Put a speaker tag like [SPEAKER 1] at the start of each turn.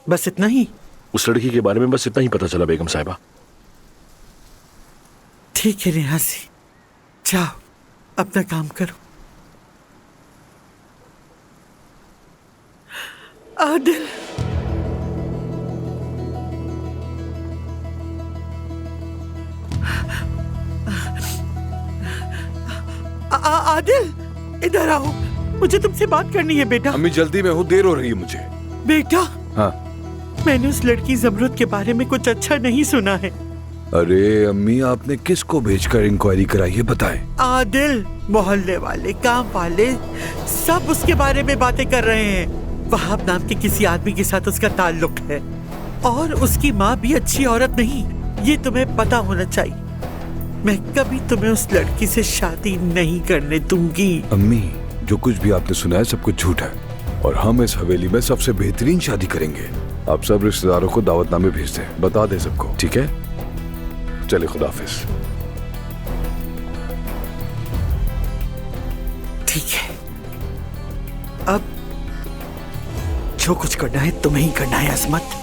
[SPEAKER 1] बस इतना ही?
[SPEAKER 2] उस लड़की के बारे में बस इतना ही पता चला बेगम साहिबा।
[SPEAKER 1] ठीक है नियाज़ी, जाओ अपना काम करो। आदिल, आदिल इधर आओ, मुझे तुमसे बात करनी है बेटा।
[SPEAKER 3] अम्मी जल्दी में हूँ, देर हो रही है मुझे।
[SPEAKER 1] बेटा,
[SPEAKER 3] हाँ।
[SPEAKER 1] मैंने उस लड़की ज़मरुद के बारे में कुछ अच्छा नहीं सुना है।
[SPEAKER 3] अरे अम्मी, आपने किसको भेजकर इंक्वायरी कराई है, बताएं।
[SPEAKER 1] आदिल, मोहल्ले वाले, काम वाले सब उसके बारे में बातें कर रहे हैं। वहाब नाम के किसी आदमी के साथ उसका ताल्लुक है और उसकी माँ भी अच्छी औरत नहीं, ये तुम्हें पता होना चाहिए। मैं कभी तुम्हें उस लड़की से शादी नहीं करने दूंगी।
[SPEAKER 3] अम्मी, जो कुछ भी आपने सुना है सब कुछ झूठ है और हम इस हवेली में सबसे बेहतरीन शादी करेंगे। आप सब रिश्तेदारों को दावतनामे भेज दें, बता दें सबको, ठीक है? चले, खुदा हाफिज।
[SPEAKER 1] ठीक है, अब जो कुछ करना है तुम्हें ही करना है अजमत।